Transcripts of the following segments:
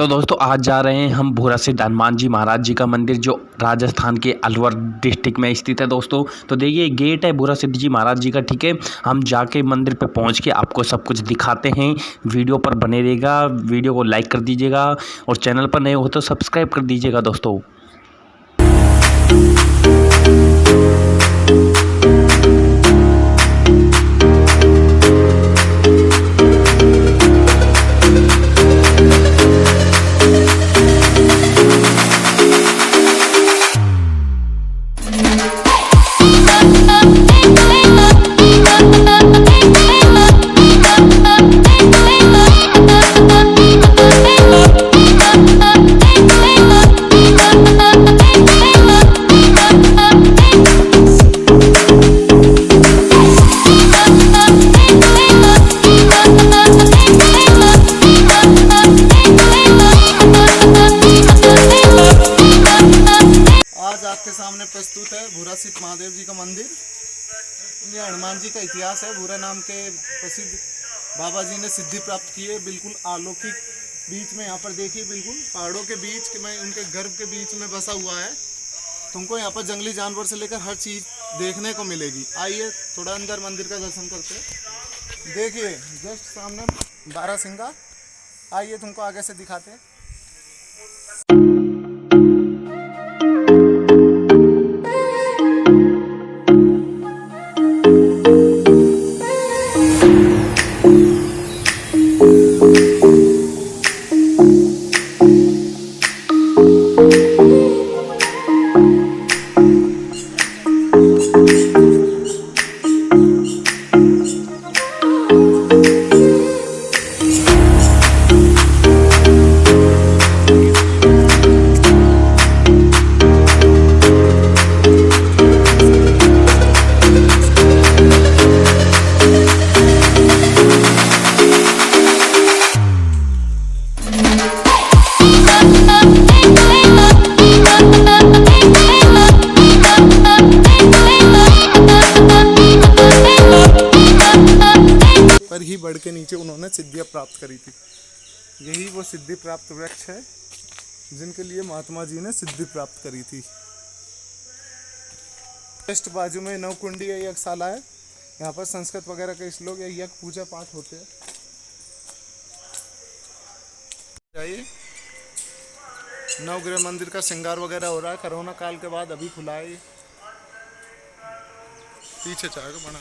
तो दोस्तों आज जा रहे हैं हम भूरा सिद्ध हनुमान जी महाराज जी का मंदिर जो राजस्थान के अलवर डिस्ट्रिक्ट में स्थित है दोस्तों। तो देखिए गेट है भूरा सिद्ध जी महाराज जी का, ठीक है। हम जाके मंदिर पे पहुंच के आपको सब कुछ दिखाते हैं। वीडियो पर बने रहेगा, वीडियो को लाइक कर दीजिएगा और चैनल पर नए हो तो सब्सक्राइब कर दीजिएगा दोस्तों। आज आपके सामने प्रस्तुत है भूरा सिद्ध महादेव जी का मंदिर। ये हनुमान जी का इतिहास है। भूरा नाम के प्रसिद्ध बाबा जी ने सिद्धि प्राप्त की है, बिल्कुल अलौकिक। बीच में यहाँ पर देखिए, बिल्कुल पहाड़ों के बीच में, उनके गर्भ के बीच में बसा हुआ है। तुमको यहाँ पर जंगली जानवर से लेकर हर चीज़ देखने को मिलेगी। आइए थोड़ा अंदर मंदिर का दर्शन करते हैं। देखिए जस्ट सामने बारहसिंगा। आइए तुमको आगे से दिखाते हैं। पर ही बढ़ के नीचे उन्होंने सिद्धियां प्राप्त करी थी। यही वो सिद्धि प्राप्त वृक्ष है जिनके लिए महात्मा जी ने सिद्धि प्राप्त करी थी। जस्ट बाजू में नवकुंडी है, यज्ञशाला है। यहाँ पर संस्कृत वगैरह के श्लोक या यज्ञ पूजा पाठ होते हैं। जाइए, नवग्रह मंदिर का श्रृंगार वगैरह हो रहा है। कोरोना काल के बाद अभी खुला है। पीछे जाएगा बना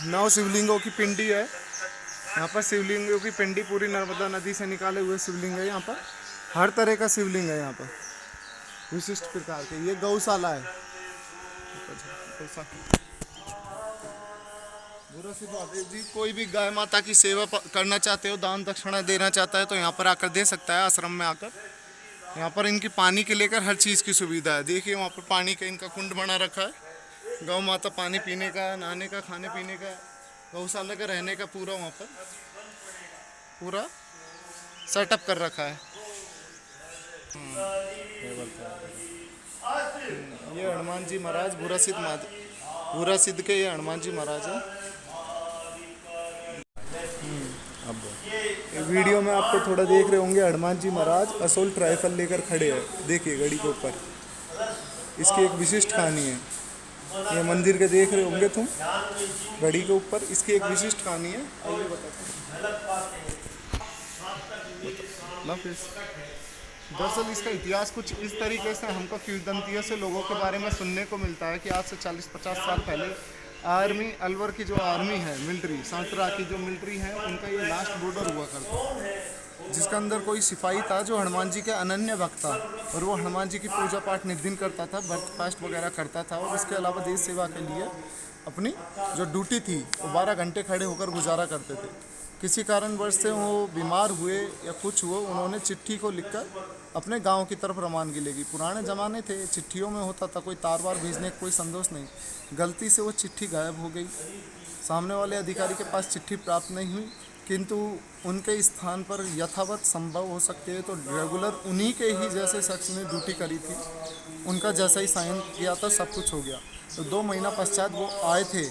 नौ शिवलिंगों की पिंडी है। यहाँ पर शिवलिंगों की पिंडी पूरी नर्मदा नदी से निकाले हुए शिवलिंग है। यहाँ पर हर तरह का शिवलिंग है। यहाँ पर विशिष्ट प्रकार के। ये गौशाला है। भूरा सिद्ध महादेव जी, कोई भी गाय माता की सेवा करना चाहते हो, दान दक्षिणा देना चाहता है तो यहाँ पर आकर दे सकता है। आश्रम में आकर यहाँ पर इनकी पानी के लेकर हर चीज़ की सुविधा है। देखिए वहाँ पर पानी का इनका कुंड बना रखा है। गौ माता पानी पीने का, नहाने का, खाने पीने का, गौशाला का रहने का पूरा वहाँ पर पूरा सेटअप कर रखा है। ये हनुमान जी महाराज भूरा सिद्ध के ये हनुमान जी महाराज है। अब वीडियो में आपको थोड़ा देख रहे होंगे, हनुमान जी महाराज असोल्ट राइफल लेकर खड़े हैं। देखिए घड़ी के ऊपर। इसकी एक विशिष्ट कहानी है। ये मंदिर के देख रहे होंगे तुम, घड़ी के ऊपर। इसकी एक विशिष्ट कहानी है। आइए बताते हैं। दरअसल इसका इतिहास कुछ इस तरीके से हमको किंवदंतियों से लोगों के बारे में सुनने को मिलता है कि आज से 40-50 साल पहले आर्मी, अलवर की जो आर्मी है, मिलिट्री, सांतरा की जो मिलिट्री है, उनका ये लास्ट बॉर्डर हुआ करता, जिसका अंदर कोई सिपाही था जो हनुमान जी के अनन्य भक्त था। और वो हनुमान जी की पूजा पाठ नित्य करता था, व्रत फास्ट वगैरह करता था। और इसके अलावा देश सेवा के लिए अपनी जो ड्यूटी थी वो 12 घंटे खड़े होकर गुजारा करते थे। किसी कारणवश से वो बीमार हुए या कुछ हुआ, उन्होंने चिट्ठी को लिखकर अपने गांव की तरफ रवानगी लेगी। पुराने ज़माने थे, चिट्ठियों में होता था कोई तार वार भेजने का कोई संदेश नहीं। गलती से वो चिट्ठी गायब हो गई। सामने वाले अधिकारी के पास चिट्ठी प्राप्त नहीं हुई, किंतु उनके स्थान पर यथावत संभव हो सकते हैं तो रेगुलर उन्हीं के ही जैसे शख्स ने ड्यूटी करी थी, उनका जैसा ही साइन किया था, सब कुछ हो गया। तो 2 महीना पश्चात वो आए थे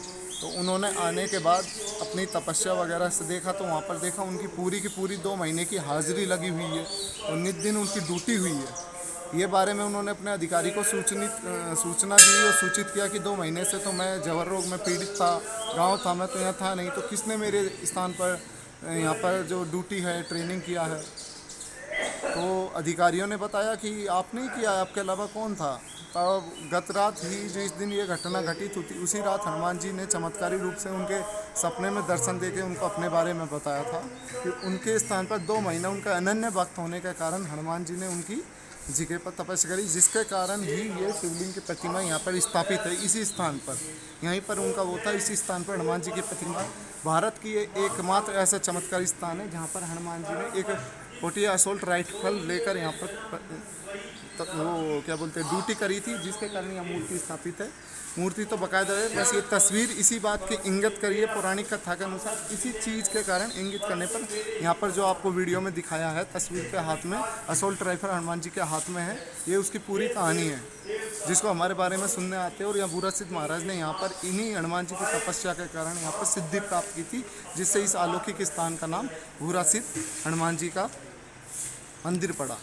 तो उन्होंने आने के बाद अपनी तपस्या वगैरह से देखा, तो वहाँ पर देखा उनकी पूरी की पूरी 2 महीने की हाजिरी लगी हुई है और नित दिन उनकी ड्यूटी हुई है। ये बारे में उन्होंने अपने अधिकारी को सूचना दी और सूचित किया कि 2 महीने से तो मैं जवर रोग में पीड़ित था, गांव था, मैं तो यहाँ था नहीं, तो किसने मेरे स्थान पर यहाँ पर जो ड्यूटी है ट्रेनिंग किया है। तो अधिकारियों ने बताया कि आपने ही किया, आपके अलावा कौन था। तब गत रात ही जिस दिन ये घटना घटित हुई, उसी रात हनुमान जी ने चमत्कारी रूप से उनके सपने में दर्शन देके उनको अपने बारे में बताया था कि उनके स्थान पर 2 महीना उनका अनन्य भक्त होने के कारण हनुमान जी ने उनकी जगह पर तपस्या करी, जिसके कारण ही ये शिवलिंग की प्रतिमा यहाँ पर स्थापित है। इसी स्थान पर, यहीं पर उनका वो था, इसी स्थान पर हनुमान जी की प्रतिमा। भारत की ये एकमात्र ऐसा चमत्कारी स्थान है जहाँ पर हनुमान जी ने एक 40 असोल्ट राइफल लेकर यहाँ पर वो क्या बोलते हैं ड्यूटी करी थी, जिसके कारण यह मूर्ति स्थापित है। मूर्ति तो बाकायदा है, बस ये तस्वीर इसी बात की इंगित करी है, पौराणिक कथा के अनुसार इसी चीज़ के कारण इंगित करने पर यहाँ पर जो आपको वीडियो में दिखाया है तस्वीर के हाथ में असोल्ट राइफल हनुमान जी के हाथ में है, ये उसकी पूरी कहानी है जिसको हमारे बारे में सुनने आते हैं। और यहाँ बुरा सिद्ध महाराज ने यहाँ पर इन्हीं हनुमान जी की तपस्या के कारण यहाँ पर सिद्धि प्राप्त की थी, जिससे इस अलौकिक स्थान का नाम बुरा सिद्ध हनुमान जी का मंदिर पड़ा।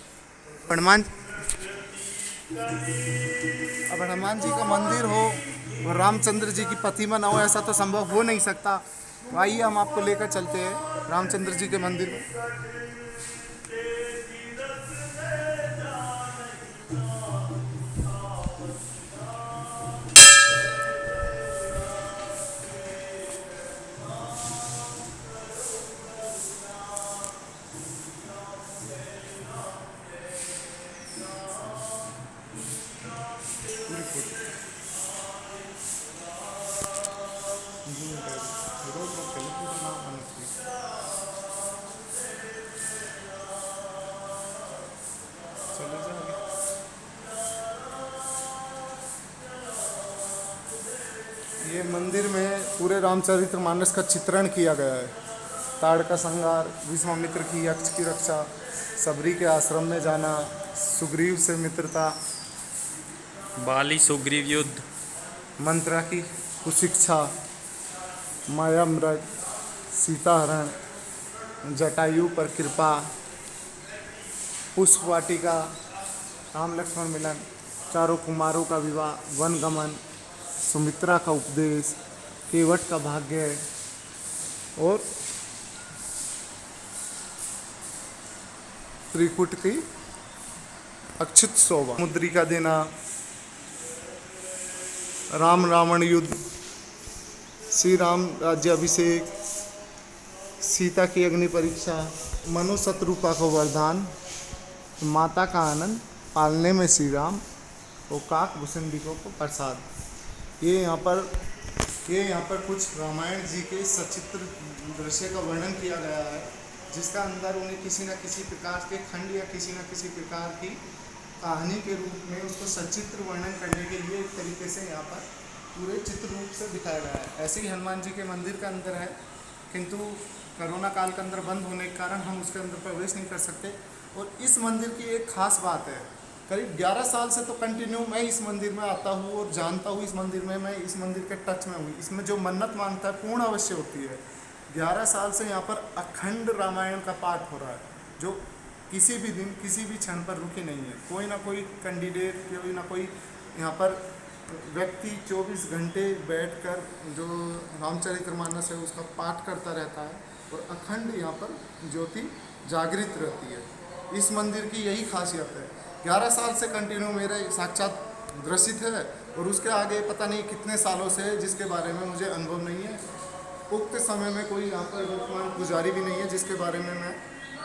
अब हनुमान जी का मंदिर हो और रामचंद्र जी की प्रतिमा ना हो, ऐसा तो संभव हो नहीं सकता। तो आइए हम आपको लेकर चलते हैं रामचंद्र जी के मंदिर में। ये मंदिर में पूरे रामचरितमानस का चित्रण किया गया है। ताड़ का संहार, विश्वामित्र की यक्ष की रक्षा, सबरी के आश्रम में जाना, सुग्रीव से मित्रता, बाली सुग्रीव युद्ध, मंत्रा की कुशिक्षा, माया मृग, सीता हरण, जटायु पर कृपा, पुष्प वाटिका, राम लक्ष्मण मिलन, चारों कुमारों का विवाह, वन गमन, सुमित्रा का उपदेश, केवट का भाग्य और त्रिकुट की अक्षित शोभा, मुद्रिका देना, राम रावण युद्ध, श्री राम राज्याभिषेक, सीता की अग्नि परीक्षा, मनु शत्रुपा को वरदान, माता का आनंद, पालने में श्री राम और काक भूषणिकों को प्रसाद। ये यहाँ पर कुछ रामायण जी के सचित्र दृश्य का वर्णन किया गया है, जिसका अंदर उन्हें किसी न किसी प्रकार के खंड या किसी न किसी प्रकार की कहानी के रूप में उसको सचित्र वर्णन करने के लिए एक तरीके से यहाँ पर पूरे चित्र रूप से दिखाया गया है। ऐसे ही हनुमान जी के मंदिर का अंदर है, किंतु कोरोना काल के अंदर बंद होने के कारण हम उसके अंदर प्रवेश नहीं कर सकते। और इस मंदिर की एक खास बात है, करीब 11 साल से तो कंटिन्यू मैं इस मंदिर में आता हूँ और जानता हूँ इस मंदिर में, मैं इस मंदिर के टच में हूँ। इसमें जो मन्नत मांगता है पूर्ण अवश्य होती है। 11 साल से यहाँ पर अखंड रामायण का पाठ हो रहा है, जो किसी भी दिन किसी भी क्षण पर रुकी नहीं है। कोई ना कोई कैंडिडेट, कोई ना कोई यहाँ पर व्यक्ति 24 घंटे बैठकर जो रामचरितमानस है उसका पाठ करता रहता है और अखंड यहाँ पर ज्योति जागृत रहती है। इस मंदिर की यही खासियत है। 11 साल से कंटिन्यू मेरे साक्षात दर्शित है और उसके आगे पता नहीं कितने सालों से है, जिसके बारे में मुझे अनुभव नहीं है। उक्त समय में कोई यहाँ पर वर्तमान पुजारी भी नहीं है जिसके बारे में मैं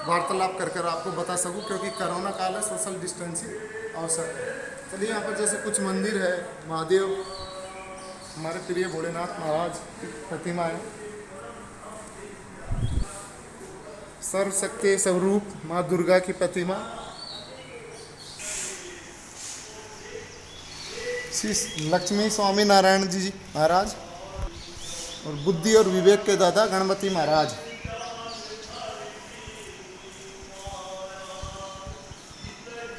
वार्तालाप कर आपको बता सकूं, क्योंकि कोरोना काल है, सोशल डिस्टेंसिंग आवश्यक है। चलिए यहाँ पर जैसे कुछ मंदिर है, महादेव, हमारे प्रिय भोलेनाथ महाराज की प्रतिमा है, सर्वशक्ति स्वरूप माँ दुर्गा की प्रतिमा, श्री लक्ष्मी स्वामी नारायण जी महाराज और बुद्धि और विवेक के दादा गणपति महाराज।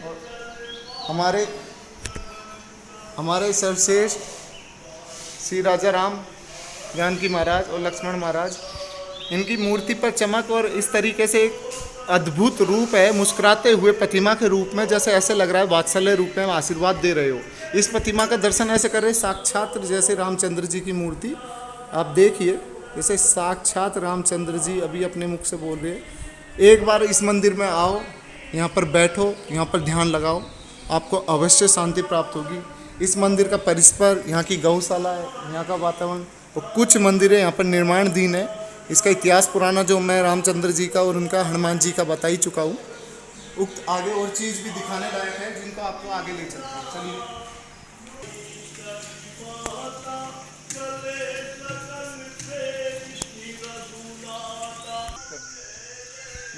और हमारे सर्वश्रेष्ठ श्री राजा राम जानकी महाराज और लक्ष्मण महाराज। इनकी मूर्ति पर चमक और इस तरीके से एक अद्भुत रूप है, मुस्कुराते हुए प्रतिमा के रूप में, जैसे ऐसे लग रहा है वात्सल्य रूप में आशीर्वाद दे रहे हो। इस प्रतिमा का दर्शन ऐसे कर रहे साक्षात जैसे रामचंद्र जी की मूर्ति आप देखिए, जैसे साक्षात रामचंद्र जी अभी अपने मुख से बोल रहे हैं। एक बार इस मंदिर में आओ, यहाँ पर बैठो, यहाँ पर ध्यान लगाओ, आपको अवश्य शांति प्राप्त होगी। इस मंदिर का परिसर, यहाँ की गौशाला है, यहाँ का वातावरण और कुछ मंदिरें यहाँ पर निर्माणाधीन है। इसका इतिहास पुराना जो मैं रामचंद्र जी का और उनका हनुमान जी का बता ही चुका हूँ। उक्त आगे और चीज़ भी दिखाने लायक है जिनको आपको आगे ले चलते हैं। चलिए।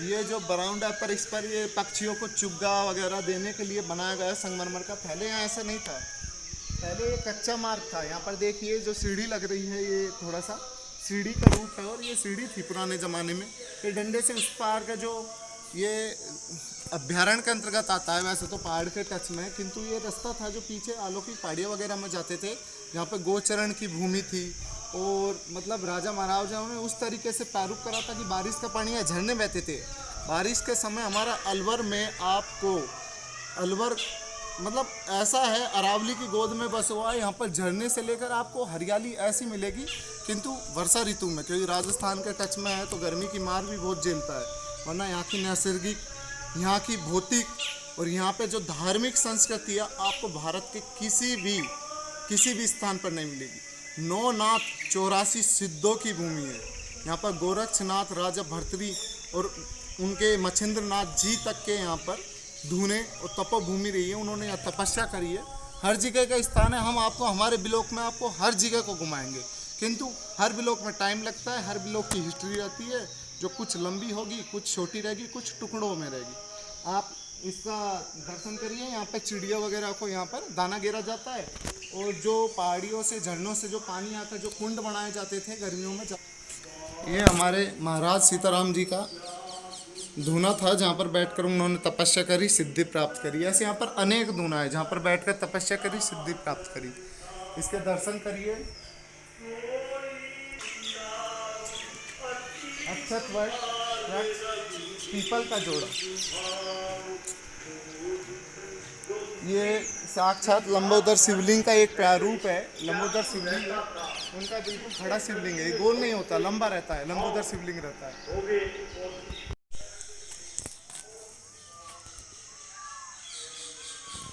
ये जो बरामदा पर, इस पर ये पक्षियों को चुग्गा वगैरह देने के लिए बनाया गया है संगमरमर का। पहले यहाँ ऐसा नहीं था, पहले ये कच्चा मार्ग था। यहाँ पर देखिए जो सीढ़ी लग रही है, ये थोड़ा सा सीढ़ी का रूप है और ये सीढ़ी थी पुराने ज़माने में। ये डंडे से उस पार का जो ये अभ्यारण्य के अंतर्गत आता है, वैसे तो पहाड़ के टच में, किंतु ये रास्ता था जो पीछे अलौकिक पहाड़ियाँ वगैरह में जाते थे, जहाँ पर गोचरण की भूमि थी। और मतलब राजा महाराजाओं ने उस तरीके से प्रारूप करा था कि बारिश का पानी या झरने बहते थे। बारिश के समय हमारा अलवर में आपको, अलवर मतलब ऐसा है अरावली की गोद में बस हुआ है। यहाँ पर झरने से लेकर आपको हरियाली ऐसी मिलेगी, किंतु वर्षा ऋतु में, क्योंकि राजस्थान के टच में है तो गर्मी की मार भी बहुत झेलता है। वरना यहाँ की नैसर्गिक, यहाँ की भौतिक और यहाँ पे जो धार्मिक संस्कृति है आपको भारत के किसी भी स्थान पर नहीं मिलेगी। 9 नाथ 84 सिद्धों की भूमि है। यहाँ पर गोरक्षनाथ, राजा भर्तृहरि और उनके मच्छिंद्र नाथ जी तक के यहाँ पर धूने और तपोभूमि रही है। उन्होंने यहाँ तपस्या करी है। हर जगह का स्थान है। हम आपको हमारे ब्लॉक में आपको हर जगह को घुमाएंगे, किंतु हर ब्लॉक में टाइम लगता है। हर ब्लॉक की हिस्ट्री रहती है, जो कुछ लंबी होगी, कुछ छोटी रहेगी, कुछ टुकड़ों में रहेगी। आप इसका दर्शन करिए। यहाँ पे चिड़िया वगैरह को यहाँ पर दाना गिरा जाता है और जो पहाड़ियों से, झरनों से जो पानी आता है, जो कुंड बनाए जाते थे गर्मियों में, ये हमारे महाराज सीताराम जी का धूना था, जहाँ पर बैठकर उन्होंने तपस्या करी, सिद्धि प्राप्त करी। ऐसे यहाँ पर अनेक धूना है जहाँ पर बैठकर तपस्या करी, सिद्धि प्राप्त करी। इसके दर्शन करिए। अक्षत वट पीपल का जोड़ा, ये साक्षात लंबोदर शिवलिंग का एक प्रारूप है। लंबोदर शिवलिंग उनका बिल्कुल खड़ा शिवलिंग है, गोल नहीं होता, लंबा रहता है, लंबोदर शिवलिंग रहता है।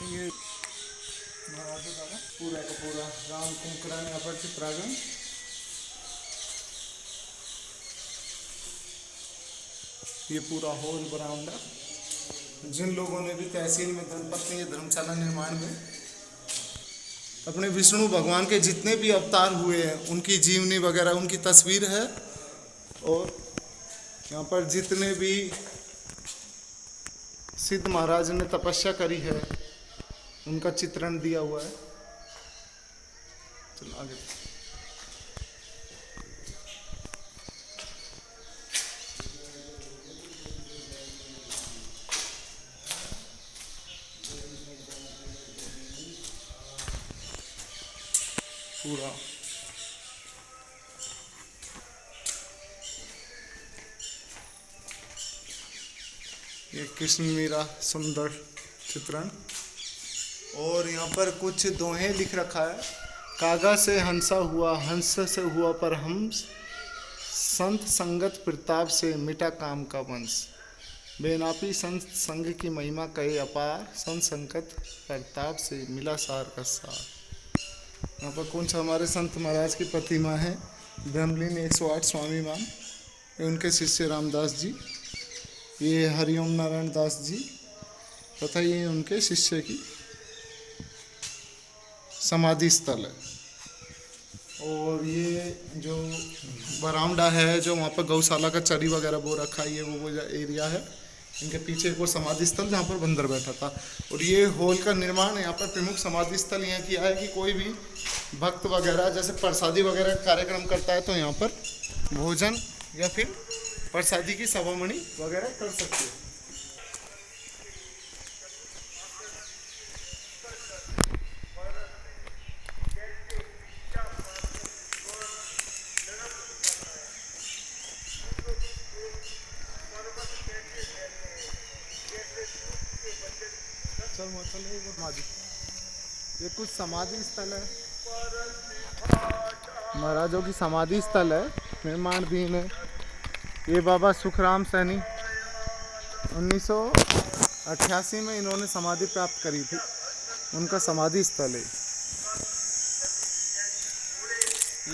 ये पूरा का पूरा राम कुंकरानी अपर चित्रागन। ये पूरा हॉल बरामदा, जिन लोगों ने भी तहसील में धर्मपत्नी या धर्मशाला निर्माण में अपने विष्णु भगवान के जितने भी अवतार हुए हैं उनकी जीवनी वगैरह, उनकी तस्वीर है। और यहाँ पर जितने भी सिद्ध महाराज ने तपस्या करी है उनका चित्रण दिया हुआ है। चलो आगे। पूरा ये कृष्ण मीरा सुंदर चित्रण। और यहाँ पर कुछ दोहे लिख रखा है। कागा से हंसा हुआ, हंस से हुआ पर हंस, संत संगत प्रताप से मिटा काम का वंश। बेनापी संत संग की महिमा कहे अपार, संत संगत प्रताप से मिला सार का सार। यहाँ पर कौन सा हमारे संत महाराज की प्रतिमा है, ब्रह्मलीन 108 स्वामी मान, ये उनके शिष्य रामदास जी, ये हरिओम नारायण दास जी तथा ये उनके शिष्य की समाधि स्थल है। और ये जो बरामदा है, जो वहाँ पर गौशाला का चरी वगैरह बो रखा है, ये वो एरिया है। इनके पीछे को समाधि स्थल जहाँ पर बंदर बैठा था। और ये हॉल का निर्माण यहाँ पर प्रमुख समाधि स्थल यहाँ किया है कि कोई भी भक्त वगैरह जैसे प्रसादी वगैरह कार्यक्रम करता है तो यहाँ पर भोजन या फिर प्रसादी की सभामणि वगैरह कर सकते हैं। चल ये कुछ समाधि स्थल है, महाराजों की समाधि स्थल है, निर्माणाधीन है। ये बाबा सुखराम सैनी 1988 में इन्होंने समाधि प्राप्त करी थी, उनका समाधि स्थल है।